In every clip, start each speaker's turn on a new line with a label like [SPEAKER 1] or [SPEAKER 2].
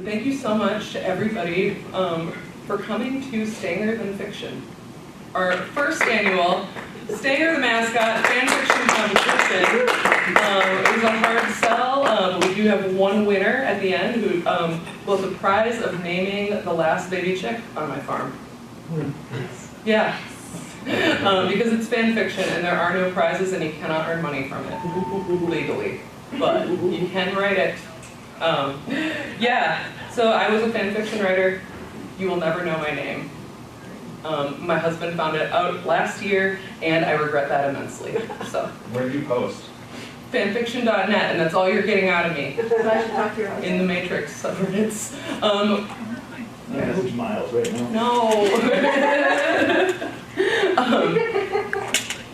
[SPEAKER 1] Thank you so much to everybody for coming to Stanger the Fiction, our first annual Stanger the Mascot Fanfiction competition. It was a hard sell. We do have one winner at the end who will have the prize of naming the last baby chick on my farm. Yeah. Because it's fan fiction and there are no prizes and you cannot earn money from it legally, but you can write it. Yeah, so I was a fan fiction writer. You will never know my name. My husband found it out last year and I regret that immensely. So
[SPEAKER 2] where do you post?
[SPEAKER 1] Fanfiction.net, and that's all you're getting out of me. In the Matrix subreddits.
[SPEAKER 3] Message Miles right now.
[SPEAKER 1] No.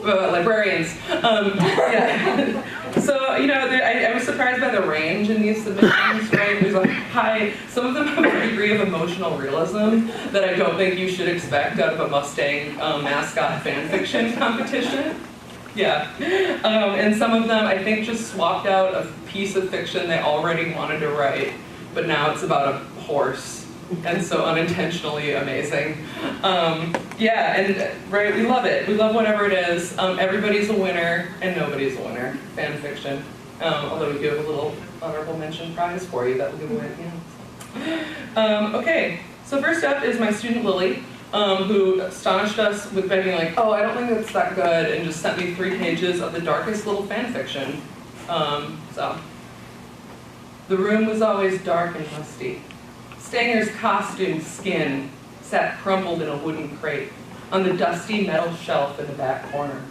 [SPEAKER 1] Librarians. Yeah. So, you know, I was surprised by the range in these submissions, right? There's a high, some of them have a degree of emotional realism that I don't think you should expect out of a Mustang mascot fan fiction competition. Yeah. And some of them, I think, just swapped out a piece of fiction they already wanted to write, but now it's about a horse. And so unintentionally amazing. Yeah, and right, we love it. We love whatever it is. Everybody's a winner, and nobody's a winner. Fan fiction. Although we do have a little honorable mention prize for you that we'll give away at the end. Okay, so first up is my student Lily, who astonished us with being like, oh, I don't think that's that good, and just sent me 3 pages of the darkest little fan fiction. So, the room was always dark and musty. Stanger's costume skin sat crumpled in a wooden crate on the dusty metal shelf in the back corner.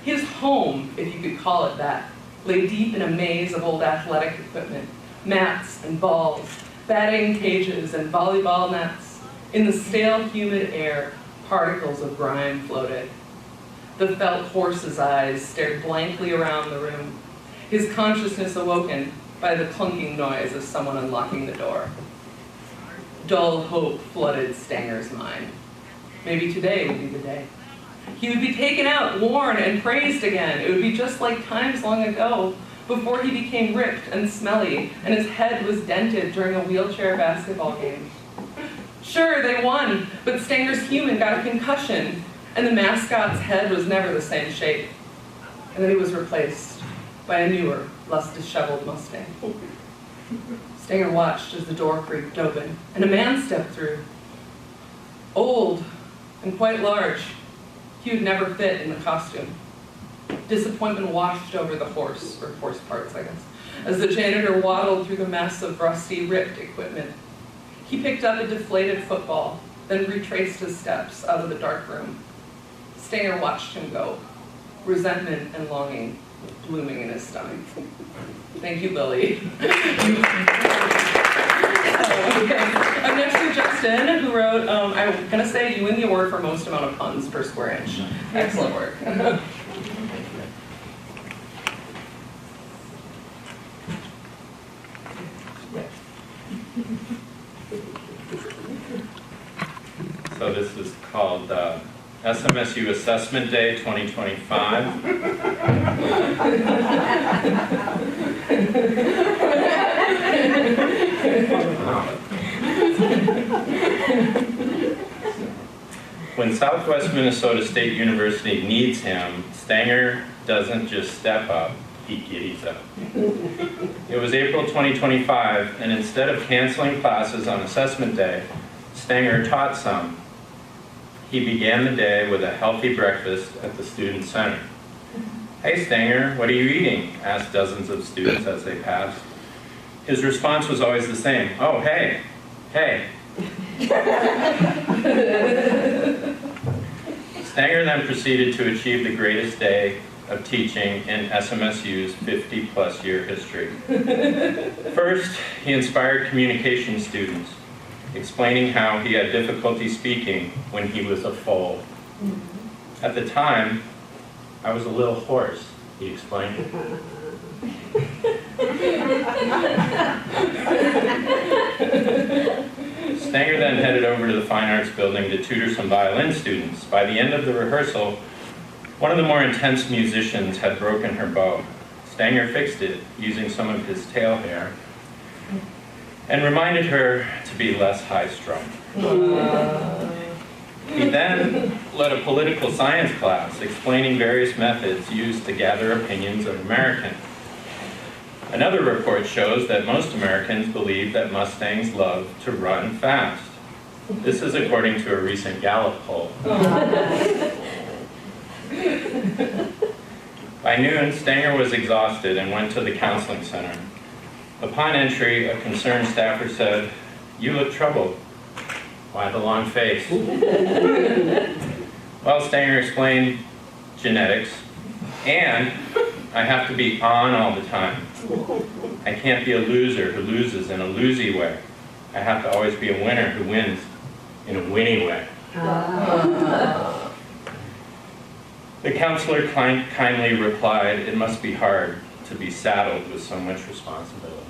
[SPEAKER 1] His home, if you could call it that, lay deep in a maze of old athletic equipment, mats and balls, batting cages and volleyball nets. In the stale, humid air, particles of grime floated. The felt horse's eyes stared blankly around the room, his consciousness awoken by the clunking noise of someone unlocking the door. Dull hope flooded Stanger's mind. Maybe today would be the day. He would be taken out, worn, and praised again. It would be just like times long ago, before he became ripped and smelly, and his head was dented during a wheelchair basketball game. Sure, they won, but Stanger's human got a concussion, and the mascot's head was never the same shape. And then he was replaced by a newer, less disheveled Mustang. Stanger watched as the door creaked open, and a man stepped through. Old and quite large, he would never fit in the costume. Disappointment washed over the horse, or horse parts, I guess, as the janitor waddled through the mess of rusty, ripped equipment. He picked up a deflated football, then retraced his steps out of the dark room. Stanger watched him go, resentment and longing blooming in his stomach. Thank you, Lily. I'm next to Justin, who wrote, I'm going to say you win the award for most amount of puns per square inch. Excellent work.
[SPEAKER 2] So this is called SMSU Assessment Day 2025. When Southwest Minnesota State University needs him, Stanger doesn't just step up, he giddies up. It was April 2025, and instead of canceling classes on assessment day, Stanger taught some. He began the day with a healthy breakfast at the Student Center. "Hey Stanger, what are you eating?" asked dozens of students as they passed. His response was always the same: "Oh, hey, hey." Stanger then proceeded to achieve the greatest day of teaching in SMSU's 50-plus year history. First, he inspired communication students, explaining how he had difficulty speaking when he was a foal. "At the time, I was a little hoarse," he explained. Stanger then headed over to the Fine Arts Building to tutor some violin students. By the end of the rehearsal, one of the more intense musicians had broken her bow. Stanger fixed it using some of his tail hair. and reminded her to be less high-strung. He then led a political science class explaining various methods used to gather opinions of Americans. Another report shows that most Americans believe that Mustangs love to run fast. This is according to a recent Gallup poll. By noon, Stanger was exhausted and went to the counseling center. Upon entry, a concerned staffer said, "You look troubled. Why the long face?" Well, Stanger explained, "Genetics, and I have to be on all the time. I can't be a loser who loses in a loosey way. I have to always be a winner who wins in a winning way." The counselor kindly replied, "It must be hard to be saddled with so much responsibility."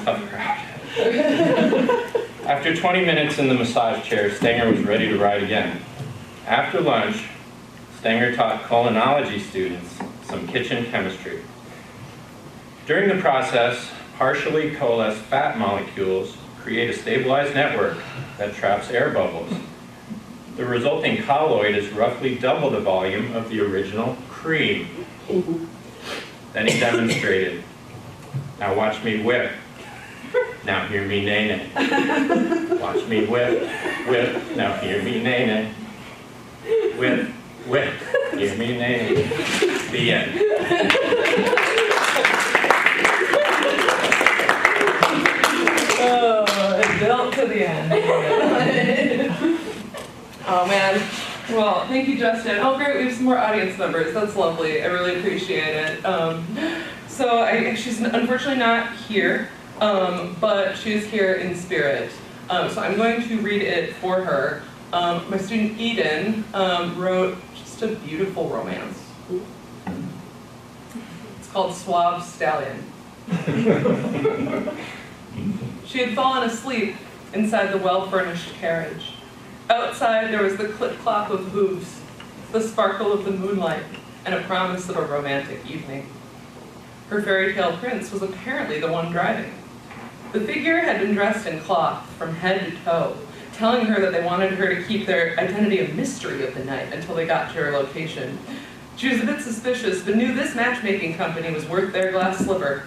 [SPEAKER 2] Tough crowd. After 20 minutes in the massage chair, Stanger was ready to ride again. After lunch, Stanger taught culinology students some kitchen chemistry. During the process, partially coalesced fat molecules create a stabilized network that traps air bubbles. The resulting colloid is roughly double the volume of the original cream. Then he demonstrated. "Now watch me whip. Now hear me nay-nay. Watch me whip, whip. Now hear me nay-nay. Whip, whip. Hear me nay-nay." The end.
[SPEAKER 1] Oh, it built to the end. Oh man. Well, thank you, Justin. Oh great, we have some more audience members. That's lovely. I really appreciate it. She's unfortunately not here, but she's here in spirit. So I'm going to read it for her. My student Eden wrote just a beautiful romance. It's called Suave Stallion. She had fallen asleep inside the well-furnished carriage. Outside there was the clip-clop of hooves, the sparkle of the moonlight, and a promise of a romantic evening. Her fairy tale prince was apparently the one driving. The figure had been dressed in cloth from head to toe, telling her that they wanted her to keep their identity a mystery of the night until they got to her location. She was a bit suspicious, but knew this matchmaking company was worth their glass slipper.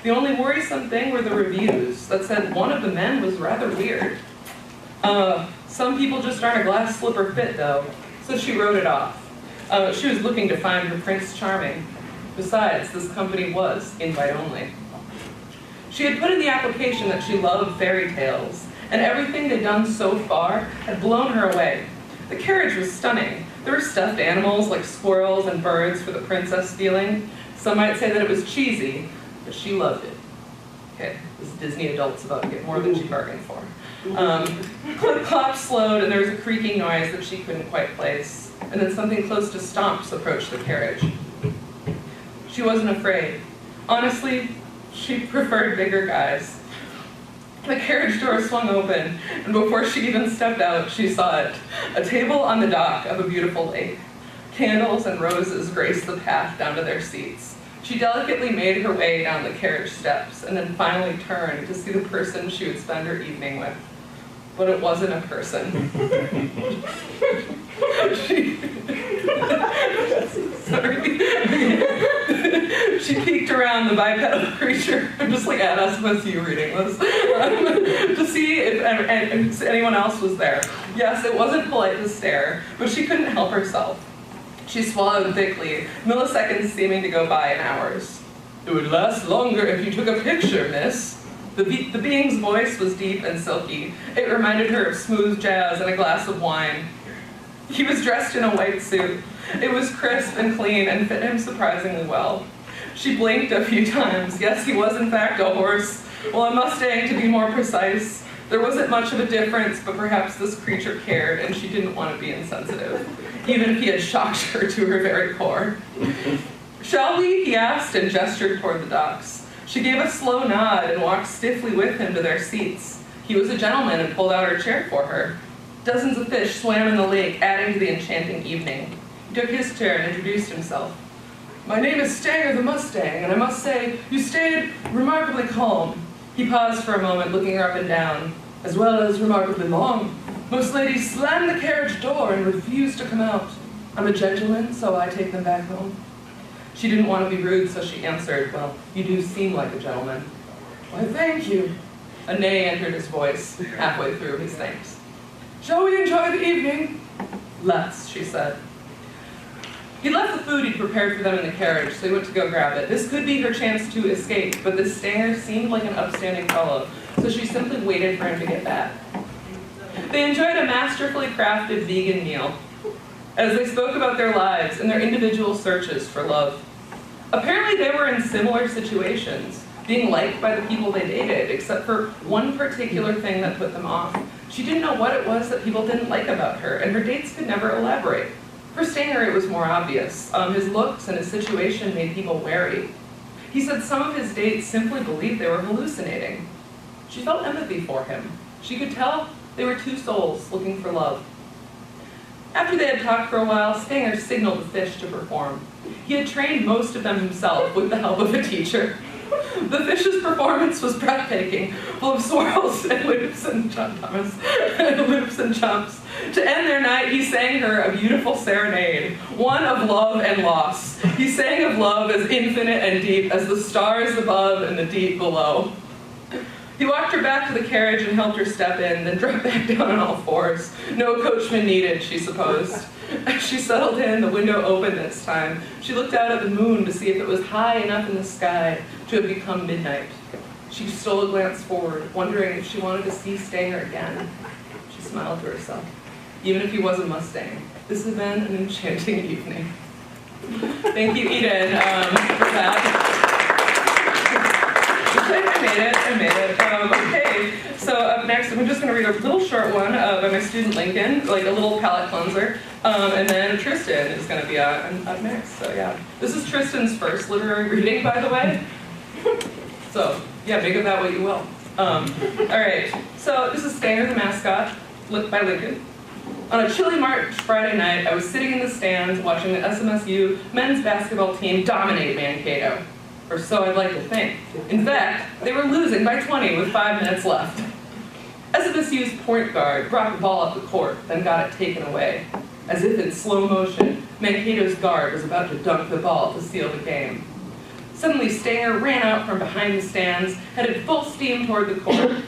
[SPEAKER 1] The only worrisome thing were the reviews that said one of the men was rather weird. Some people just aren't a glass slipper fit, though, so she wrote it off. She was looking to find her Prince Charming. Besides, this company was invite only. She had put in the application that she loved fairy tales, and everything they'd done so far had blown her away. The carriage was stunning. There were stuffed animals like squirrels and birds for the princess feeling. Some might say that it was cheesy, but she loved it. Okay, this Disney adult's about to get more than she bargained for. Clip-clop slowed, and there was a creaking noise that she couldn't quite place. And then something close to stomps approached the carriage. She wasn't afraid. Honestly, she preferred bigger guys. The carriage door swung open, and before she even stepped out, she saw it. A table on the dock of a beautiful lake. Candles and roses graced the path down to their seats. She delicately made her way down the carriage steps, and then finally turned to see the person she would spend her evening with. But it wasn't a person. She peeked around the bipedal creature, just like at us with you reading this, to see if anyone else was there. Yes, it wasn't polite to stare, but she couldn't help herself. She swallowed thickly, milliseconds seeming to go by in hours. "It would last longer if you took a picture, miss." The being's voice was deep and silky. It reminded her of smooth jazz and a glass of wine. He was dressed in a white suit. It was crisp and clean and fit him surprisingly well. She blinked a few times. Yes, he was in fact a horse. Well, a Mustang to be more precise. There wasn't much of a difference, but perhaps this creature cared and she didn't want to be insensitive, even if he had shocked her to her very core. "Shall we?" he asked and gestured toward the docks. She gave a slow nod and walked stiffly with him to their seats. He was a gentleman and pulled out her chair for her. Dozens of fish swam in the lake, adding to the enchanting evening. He took his chair and introduced himself. "My name is Stanger the Mustang, and I must say, you stayed remarkably calm." He paused for a moment, looking her up and down. "As well as remarkably long. Most ladies slam the carriage door and refuse to come out. I'm a gentleman, so I take them back home." She didn't want to be rude, so she answered, "Well, you do seem like a gentleman." "Why, thank you." A neigh entered his voice halfway through his thanks. "Shall we enjoy the evening?" "Let's," she said. He left the food he'd prepared for them in the carriage, so he went to go grab it. This could be her chance to escape, but this Stanger seemed like an upstanding fellow, so she simply waited for him to get back. They enjoyed a masterfully crafted vegan meal as they spoke about their lives and their individual searches for love. Apparently they were in similar situations, being liked by the people they dated, except for one particular thing that put them off. She didn't know what it was that people didn't like about her, and her dates could never elaborate. For Stanger, it was more obvious. His looks and his situation made people wary. He said some of his dates simply believed they were hallucinating. She felt empathy for him. She could tell they were two souls looking for love. After they had talked for a while, Stanger signaled the fish to perform. He had trained most of them himself with the help of a teacher. The fish's performance was breathtaking, full of swirls and loops and jumps. To end their night, he sang her a beautiful serenade, one of love and loss. He sang of love as infinite and deep as the stars above and the deep below. He walked her back to the carriage and helped her step in, then dropped back down on all fours. No coachman needed, she supposed. As she settled in, the window opened this time. She looked out at the moon to see if it was high enough in the sky to have become midnight. She stole a glance forward, wondering if she wanted to see Stanger again. She smiled to herself. Even if he was a Mustang, this had been an enchanting evening. Thank you, Eden, for that. I made it. Okay, so up next, I'm just going to read a little short one by my student Lincoln, like a little palate cleanser, and then Tristan is going to be up next. So yeah, this is Tristan's first literary reading, by the way. So yeah, make of that what you will. All right, so this is Stanger the Mascot, by Lincoln. On a chilly March Friday night, I was sitting in the stands watching the SMSU men's basketball team dominate Mankato. Or so I'd like to think. In fact, they were losing by 20 with 5 minutes left. SMSU's point guard brought the ball up the court, then got it taken away. As if in slow motion, Mankato's guard was about to dunk the ball to seal the game. Suddenly, Stanger ran out from behind the stands, headed full steam toward the court.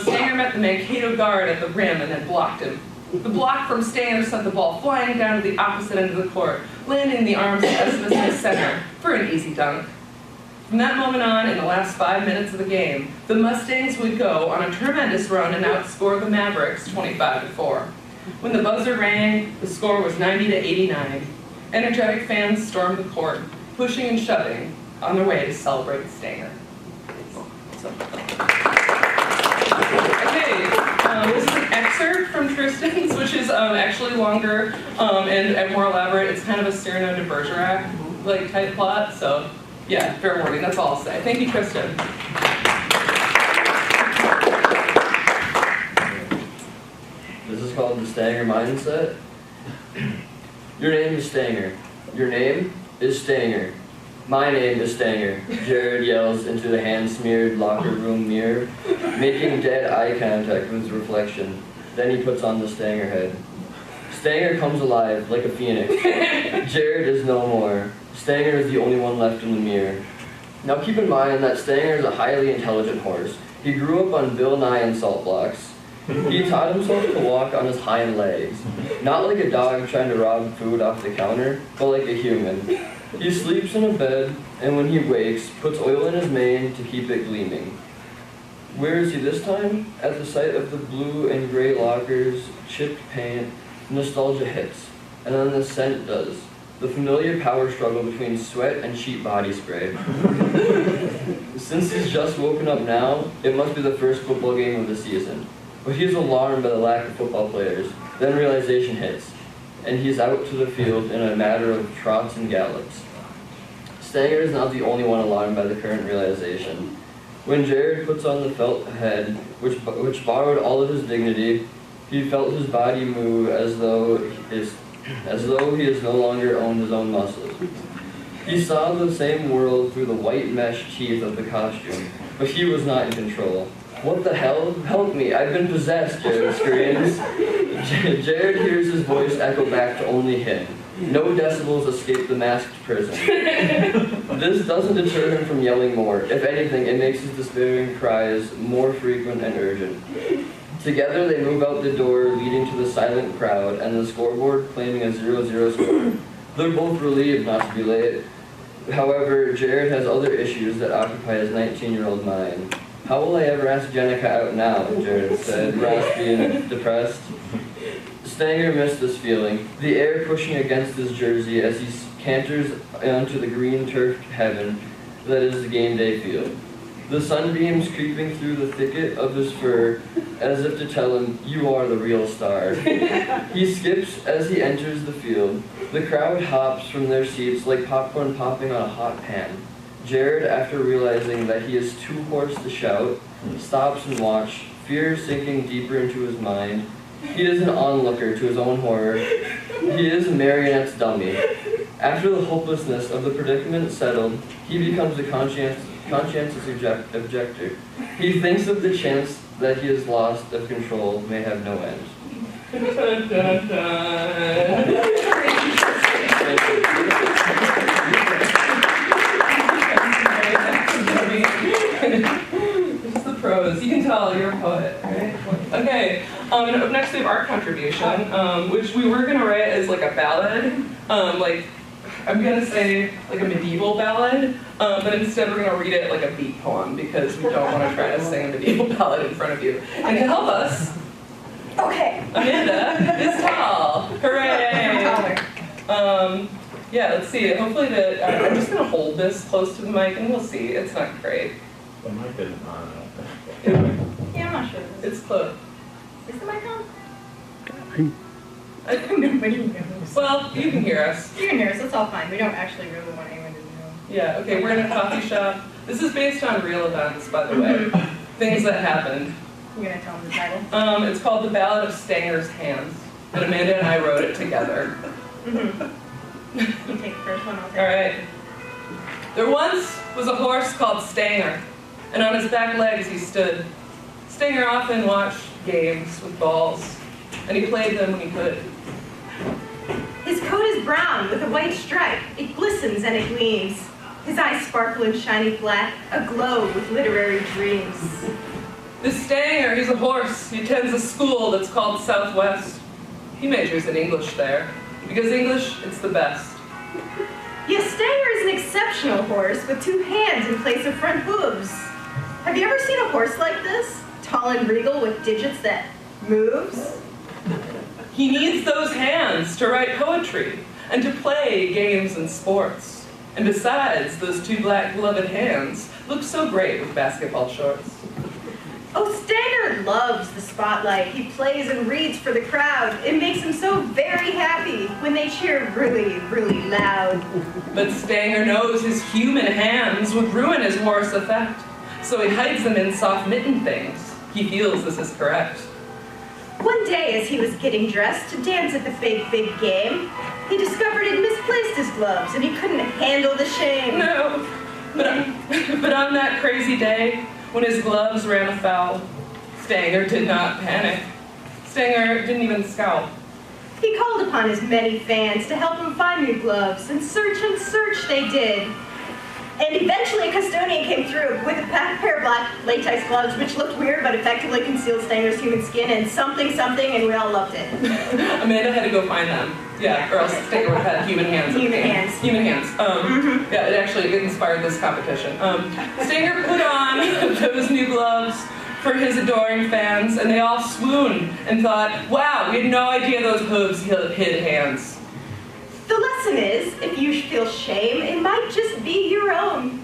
[SPEAKER 1] Stanger met the Mankato guard at the rim and then blocked him. The block from Stanger sent the ball flying down to the opposite end of the court, landing in the arms of SMSU's center for an easy dunk. From that moment on, in the last 5 minutes of the game, the Mustangs would go on a tremendous run and outscore the Mavericks 25-4. When the buzzer rang, the score was 90-89. Energetic fans stormed the court, pushing and shoving on their way to celebrate Stanger. So. Okay, this is an excerpt from Tristan's, which is actually longer and more elaborate. It's kind of a Cyrano de Bergerac like type plot, so. Yeah, fair warning, that's all I'll say. Thank you, Kristen.
[SPEAKER 4] This is called the Stanger Mindset. Your name is Stanger. Your name is Stanger. My name is Stanger. Jared yells into the hand-smeared locker room mirror, making dead eye contact with his reflection. Then he puts on the Stanger head. Stanger comes alive like a phoenix. Jared is no more. Stanger is the only one left in the mirror. Now keep in mind that Stanger is a highly intelligent horse. He grew up on Bill Nye and salt blocks. He taught himself to walk on his hind legs. Not like a dog trying to rob food off the counter, but like a human. He sleeps in a bed, and when he wakes, puts oil in his mane to keep it gleaming. Where is he this time? At the sight of the blue and gray lockers, chipped paint, nostalgia hits, and then the scent does. The familiar power struggle between sweat and cheap body spray. Since he's just woken up now, it must be the first football game of the season. But he's alarmed by the lack of football players. Then realization hits, and he's out to the field in a matter of trots and gallops. Stanger is not the only one alarmed by the current realization. When Jared puts on the felt head, which borrowed all of his dignity, he felt his body move as though he has no longer owned his own muscles. He saw the same world through the white mesh teeth of the costume, but he was not in control. What the hell? Help me, I've been possessed, Jared screams. Jared hears his voice echo back to only him. No decibels escape the masked prison. This doesn't deter him from yelling more. If anything, it makes his despairing cries more frequent and urgent. Together they move out the door leading to the silent crowd and the scoreboard claiming a 0-0 score. They're both relieved not to be late. However, Jared has other issues that occupy his 19-year-old mind. How will I ever ask Jenica out now? Jared said, raspy and depressed. Stanger missed this feeling, the air pushing against his jersey as he canters onto the green turfed heaven that is the game day field. The sunbeams creeping through the thicket of his fur as if to tell him, you are the real star. He skips as he enters the field. The crowd hops from their seats like popcorn popping on a hot pan. Jared, after realizing that he is too hoarse to shout, stops and watches, fear sinking deeper into his mind. He is an onlooker to his own horror. He is a marionette's dummy. After the hopelessness of the predicament settled, he becomes a conscientious objector. He thinks of the chance that he has lost of control may have no end.
[SPEAKER 1] Dun, dun, dun. This is the prose. You can tell you're a poet, right? Okay. Up next we have art contribution, which we were gonna write as like a ballad, like I'm gonna say like a medieval ballad, but instead we're gonna read it like a beat poem because we don't want to try to sing a medieval ballad in front of you. And to help us,
[SPEAKER 5] Okay.
[SPEAKER 1] Amanda is tall. Hooray! Yeah, let's see. Hopefully I'm just gonna hold this close to the mic and we'll see. It's not great.
[SPEAKER 3] The mic isn't on, I don't think.
[SPEAKER 5] Yeah, I'm not sure.
[SPEAKER 1] It's close.
[SPEAKER 5] Is the mic on?
[SPEAKER 1] I think
[SPEAKER 5] Nobody knows.
[SPEAKER 1] well, you can hear us.
[SPEAKER 5] You can hear us. It's all fine. We don't actually really want anyone to know.
[SPEAKER 1] Yeah, okay, we're in a coffee shop. This is based on real events, by the way. Things that happened.
[SPEAKER 5] I'm gonna tell them the title.
[SPEAKER 1] It's called The Ballad of Stanger's Hands. And Amanda and I wrote it together.
[SPEAKER 5] You take the first one. I'll take.
[SPEAKER 1] All right. There once was a horse called Stanger, and on his back legs he stood. Stanger often watched games with balls, and he played them when he could.
[SPEAKER 5] His coat is brown with a white stripe. It glistens and it gleams. His eyes sparkle in shiny black, aglow with literary dreams.
[SPEAKER 1] This Stanger, he's a horse. He attends a school that's called Southwest. He majors in English there, because English, it's the best.
[SPEAKER 5] Yes, Stanger is an exceptional horse with two hands in place of front hooves. Have you ever seen a horse like this? Tall and regal with digits that moves?
[SPEAKER 1] He needs those hands to write poetry and to play games and sports. And besides, those two black gloved hands look so great with basketball shorts.
[SPEAKER 5] Oh, Stanger loves the spotlight. He plays and reads for the crowd. It makes him so very happy when they cheer really, really loud.
[SPEAKER 1] But Stanger knows his human hands would ruin his horse effect, so he hides them in soft mitten things. He feels this is correct.
[SPEAKER 5] One day, as he was getting dressed to dance at the big game, he discovered he'd misplaced his gloves and he couldn't handle the shame.
[SPEAKER 1] No, but on that crazy day, when his gloves ran afoul, Stanger did not panic. Stanger didn't even scowl.
[SPEAKER 5] He called upon his many fans to help him find new gloves, and search they did. And eventually a custodian came through with a pair of black latex gloves, which looked weird but effectively concealed Stanger's human skin, and something, and we all loved it.
[SPEAKER 1] Amanda had to go find them. Yeah, or else Stanger would have had human hands.
[SPEAKER 5] Human hands.
[SPEAKER 1] Human hands. Yeah, it inspired this competition. Stanger put on those new gloves for his adoring fans, and they all swooned and thought, wow, we had no idea those hooves hid hands.
[SPEAKER 5] The lesson is, if you feel shame, it might just be your own.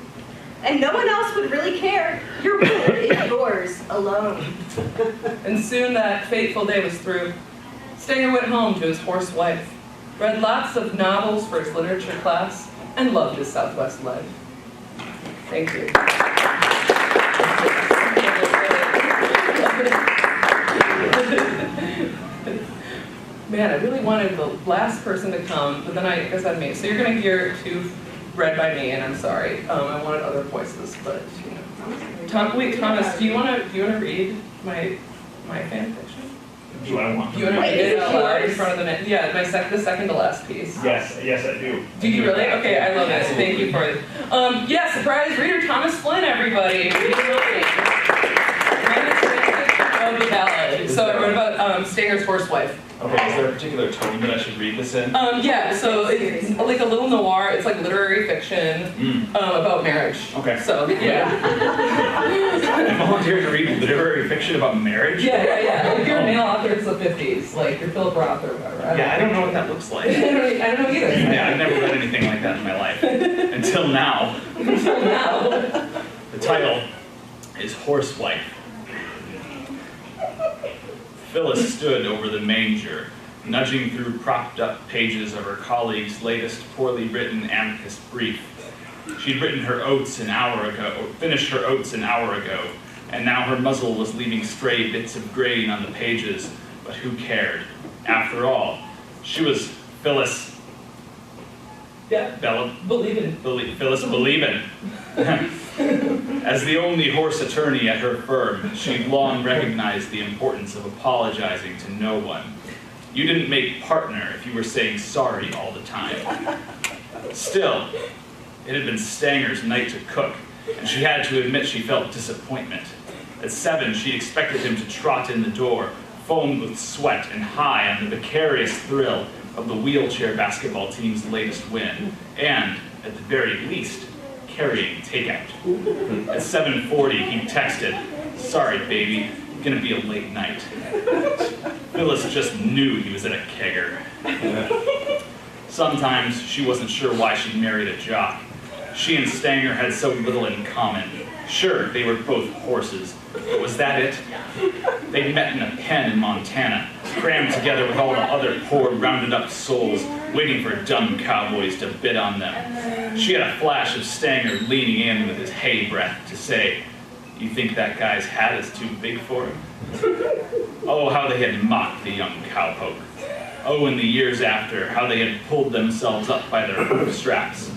[SPEAKER 5] And no one else would really care. Your rule is yours alone.
[SPEAKER 1] And soon that fateful day was through. Stanger went home to his horse wife, read lots of novels for his literature class, and loved his Southwest life. Thank you. Man, I really wanted the last person to come, but then I guess I'm me. So you're going to hear two read by me, and I'm sorry. I wanted other voices, but you know. Wait, Thomas, do you wanna read my fan fiction?
[SPEAKER 3] Do I want
[SPEAKER 1] Do you want to read it out loud in front of the yeah, the second to last piece?
[SPEAKER 3] Yes, I do.
[SPEAKER 1] Do you really? Okay, I love it. Thank you for it. Yeah, surprise reader Thomas Flynn, everybody. Reading Mine. Of the ballad. So I wrote about Stanger's horsewife.
[SPEAKER 3] Okay, is there a particular tone that I should read this in?
[SPEAKER 1] Yeah, so it's like a little noir. It's like literary fiction about marriage.
[SPEAKER 3] Okay.
[SPEAKER 1] So yeah.
[SPEAKER 3] I volunteered to read literary fiction about marriage?
[SPEAKER 1] Yeah. If you're a male author, it's the 50s, like you're Philip Roth or whatever.
[SPEAKER 3] I don't know what that looks like.
[SPEAKER 1] I don't know either.
[SPEAKER 3] Yeah, I've never read anything like that in my life. Until now.
[SPEAKER 1] Until now.
[SPEAKER 3] The title is Horsewife. Phyllis stood over the manger, nudging through propped-up pages of her colleague's latest poorly written amicus brief. She'd written her oats an hour ago, or finished her oats an hour ago, and now her muzzle was leaving stray bits of grain on the pages, but who cared? After all, she was Phyllis.
[SPEAKER 1] Yeah.
[SPEAKER 3] Phyllis Believin'. As the only horse attorney at her firm, she'd long recognized the importance of apologizing to no one. You didn't make partner if you were saying sorry all the time. Still, it had been Stanger's night to cook, and she had to admit she felt disappointment. At 7, she expected him to trot in the door, foamed with sweat and high on the vicarious thrill of the wheelchair basketball team's latest win, and, at the very least, carrying takeout. At 7:40, he texted, "Sorry, baby, gonna be a late night." Phyllis just knew he was at a kegger. Sometimes she wasn't sure why she'd married a jock. She and Stanger had so little in common. Sure, they were both horses, but was that it? They'd met in a pen in Montana, crammed together with all the other poor, rounded-up souls, waiting for dumb cowboys to bid on them. She had a flash of Stanger leaning in with his hay breath to say, "You think that guy's hat is too big for him?" Oh, how they had mocked the young cowpoke. Oh, in the years after, how they had pulled themselves up by their hoof straps.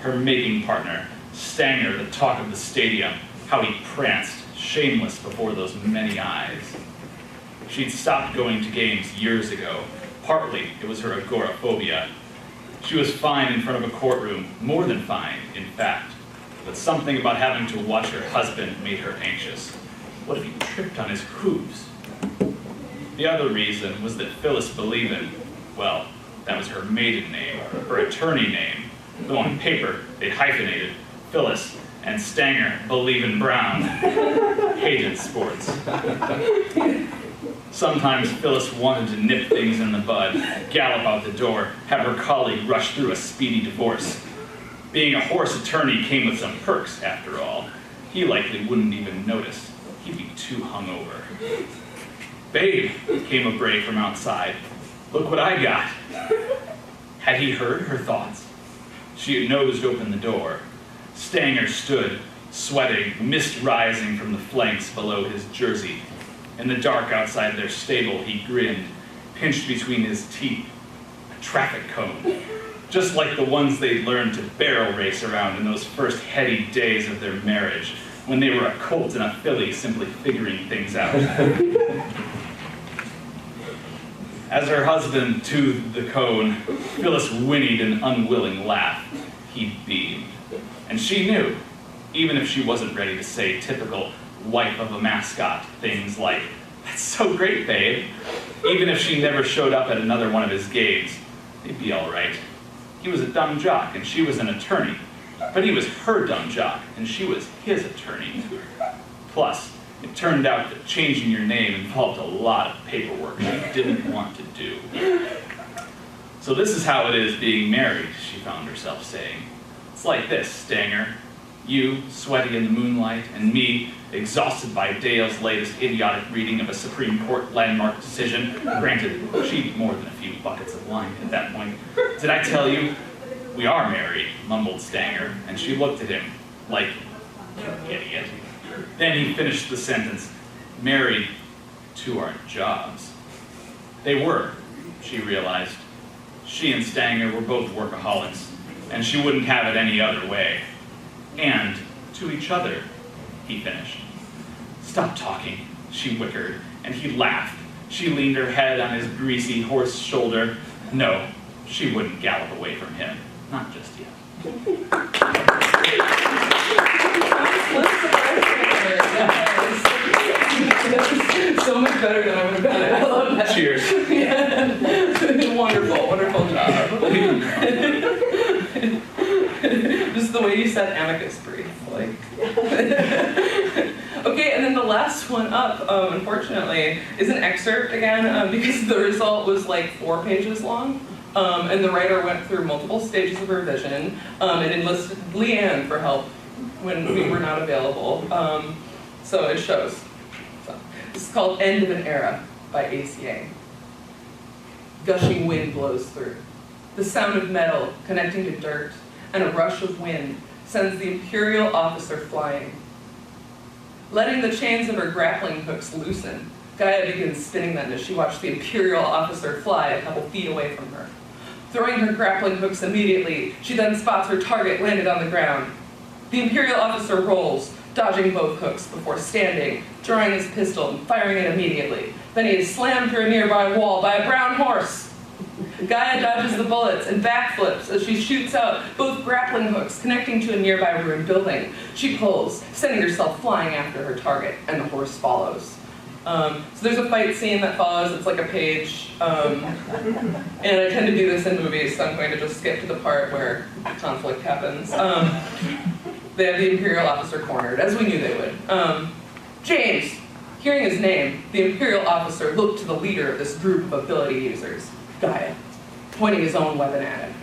[SPEAKER 3] Her making partner, Stanger, the talk of the stadium, how he pranced, shameless before those many eyes. She'd stopped going to games years ago. Partly, it was her agoraphobia. She was fine in front of a courtroom, more than fine, in fact. But something about having to watch her husband made her anxious. What if he tripped on his hooves? The other reason was that Phyllis Believin', well, that was her maiden name, her attorney name, though on paper they'd hyphenated Phyllis and Stanger Believin' Brown. Hated sports. Sometimes Phyllis wanted to nip things in the bud, gallop out the door, have her colleague rush through a speedy divorce. Being a horse attorney came with some perks, after all. He likely wouldn't even notice. He'd be too hungover. "Babe," came a bray from outside. "Look what I got." Had he heard her thoughts? She had nosed open the door. Stanger stood, sweating, mist rising from the flanks below his jersey. In the dark outside their stable, he grinned, pinched between his teeth. A traffic cone. Just like the ones they'd learned to barrel race around in those first heady days of their marriage, when they were a colt and a filly simply figuring things out. As her husband toothed the cone, Phyllis whinnied an unwilling laugh. He beamed. And she knew, even if she wasn't ready to say typical wife of a mascot things like, "That's so great, babe." Even if she never showed up at another one of his games, they'd be all right. He was a dumb jock, and she was an attorney. But he was her dumb jock, and she was his attorney. Plus, it turned out that changing your name involved a lot of paperwork she didn't want to do. "So this is how it is being married," she found herself saying. "It's like this, Stanger. You, sweaty in the moonlight, and me, exhausted by Dale's latest idiotic reading of a Supreme Court landmark decision. Granted, she'd more than a few buckets of wine at that point. Did I tell you? We are married," mumbled Stanger, and she looked at him like, "You idiot." Then he finished the sentence, "Married to our jobs." They were, she realized. She and Stanger were both workaholics. and she wouldn't have it any other way. And to each other, he finished. Stop talking, she whickered, and he laughed. She leaned her head on his greasy horse shoulder. No, she wouldn't gallop away from him. Not just yet.
[SPEAKER 1] So much better than I would have done it. I love that.
[SPEAKER 2] Cheers.
[SPEAKER 1] Yeah. Wonderful job. Just the way you said amicus brief, like. Okay, and then the last one up, unfortunately, is an excerpt again, because the result was like 4 pages long. And the writer went through multiple stages of revision and enlisted Leanne for help when we were not available. So it shows. So, this is called End of an Era by ACA. Gushing wind blows through. The sound of metal connecting to dirt and a rush of wind sends the Imperial officer flying. Letting the chains of her grappling hooks loosen, Gaia begins spinning them as she watched the Imperial officer fly a couple feet away from her. Throwing her grappling hooks immediately, she then spots her target landed on the ground. The Imperial officer rolls, dodging both hooks before standing, drawing his pistol and firing it immediately. Then he is slammed through a nearby wall by a brown horse. Gaia dodges the bullets and backflips as she shoots out both grappling hooks connecting to a nearby ruined building. She pulls, sending herself flying after her target, and the horse follows. So there's a fight scene that follows. It's like a page, and I tend to do this in movies, so I'm going to just skip to the part where conflict happens. They have the Imperial officer cornered, as we knew they would. James! Hearing his name, the Imperial officer looked to the leader of this group of ability users, Gaia, pointing his own weapon at him.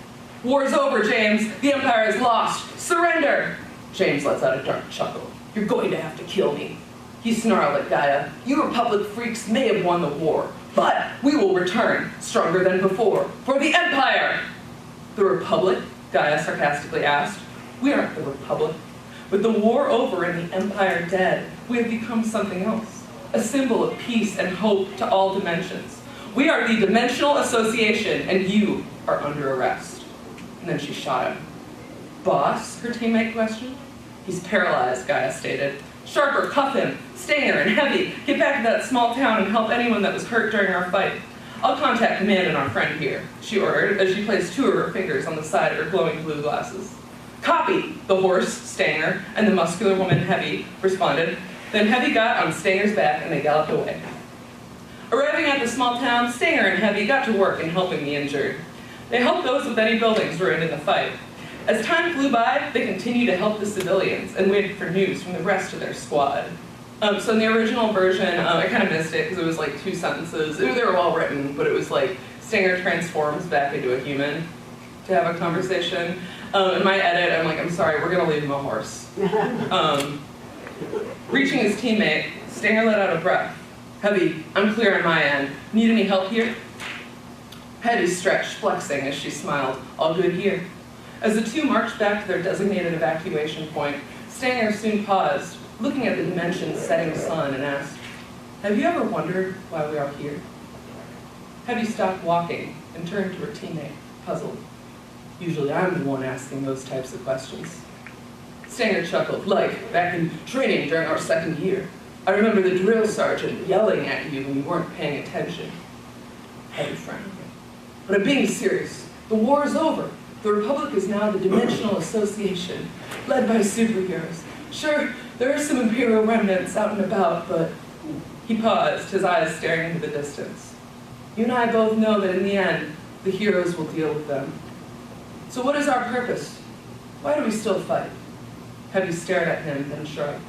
[SPEAKER 1] War's over, James! The Empire is lost! Surrender! James lets out a dark chuckle. You're going to have to kill me. He snarled at Gaia. You Republic freaks may have won the war, but we will return, stronger than before, for the Empire! The Republic? Gaia sarcastically asked. We aren't the Republic. With the war over and the Empire dead, we have become something else. A symbol of peace and hope to all dimensions. We are the Dimensional Association, and you are under arrest. And then she shot him. Boss? Her teammate questioned. He's paralyzed, Gaia stated. Sharper, cuff him. Stanger and Heavy, get back to that small town and help anyone that was hurt during our fight. I'll contact Command and our friend here, she ordered as she placed 2 of her fingers on the side of her glowing blue glasses. Copy, the horse, Stanger, and the muscular woman, Heavy, responded. Then Heavy got on Stanger's back and they galloped away. Arriving at the small town, Stanger and Heavy got to work in helping the injured. They helped those with any buildings ruined in the fight. As time flew by, they continued to help the civilians and waited for news from the rest of their squad. So in the original version, I kind of missed it because it was like 2 sentences. They were well written, but it was like Stanger transforms back into a human to have a conversation. In my edit, I'm like, I'm sorry, we're going to leave him a horse. Reaching his teammate, Stanger let out a breath. Heavy, I'm clear on my end. Need any help here? Heavy stretched, flexing as she smiled. All good here. As the 2 marched back to their designated evacuation point, Stanger soon paused, looking at the dimension's setting sun, and asked, have you ever wondered why we are here? Heavy stopped walking and turned to her teammate, puzzled. Usually I'm the one asking those types of questions. Stanger chuckled, like back in training during our 2nd year. I remember the drill sergeant yelling at you when you weren't paying attention. Heavy frowned. But I'm being serious. The war is over. The Republic is now the Dimensional Association, led by superheroes. Sure, there are some Imperial remnants out and about, but... He paused, his eyes staring into the distance. You and I both know that in the end, the heroes will deal with them. So what is our purpose? Why do we still fight? Heavy stared at him, then shrugged.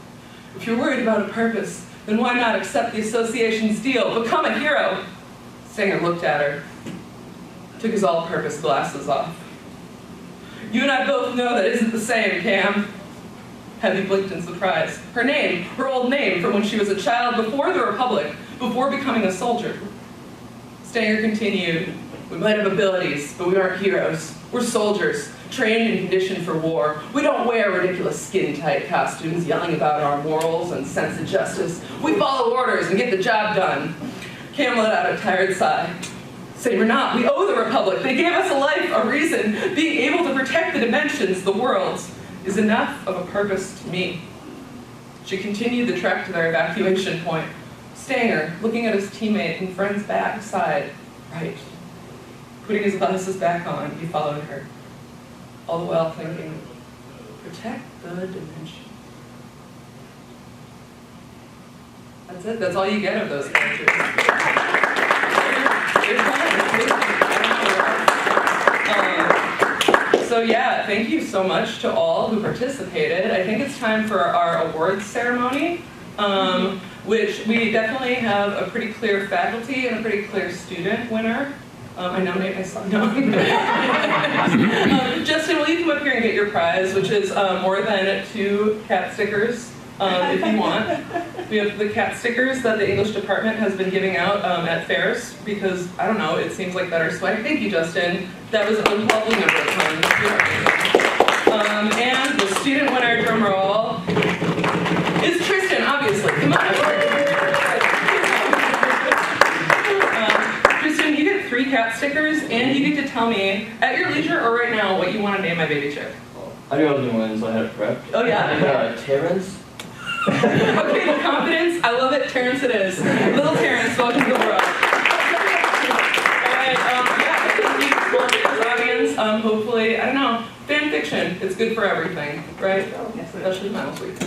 [SPEAKER 1] If you're worried about a purpose, then why not accept the Association's deal? Become a hero! Stanger looked at her, took his all-purpose glasses off. You and I both know that isn't the same, Cam. Heavy blinked in surprise. Her name, her old name from when she was a child before the Republic, before becoming a soldier. Stanger continued, we might have abilities, but we aren't heroes. We're soldiers, trained and conditioned for war. We don't wear ridiculous skin-tight costumes yelling about our morals and sense of justice. We follow orders and get the job done. Cam let out a tired sigh. Same or not, we owe the Republic. They gave us a life, a reason. Being able to protect the dimensions, the worlds, is enough of a purpose to me. She continued the trek to their evacuation point. Stanger, looking at his teammate and friend's backside, right. Putting his glasses back on, he followed her. All the while thinking, protect the dimension. That's it, that's all you get of those characters. So yeah, thank you so much to all who participated. I think it's time for our awards ceremony, which we definitely have a pretty clear faculty and a pretty clear student winner. I nominate myself. No. Justin, will you come up here and get your prize, which is more than 2 cat stickers, if you want. We have the cat stickers that the English department has been giving out at fairs because, I don't know, it seems like better swag. Thank you, Justin. That was a lovely number of times. And the student winner, drum roll, is Tristan, obviously. Come on. Tristan, you get 3 cat stickers, and you get to tell me, at your leisure or right now, what you want to name my baby chick.
[SPEAKER 4] I knew I was going to win, so I had it prepped.
[SPEAKER 1] Oh, yeah?
[SPEAKER 4] Terrence.
[SPEAKER 1] Okay, the confidence, I love it. Terrence it is. Little Terrence, welcome to the world. Alright, yeah, thank you for the audience. Hopefully, I don't know, fan fiction, it's good for everything, right? Especially Miles Week.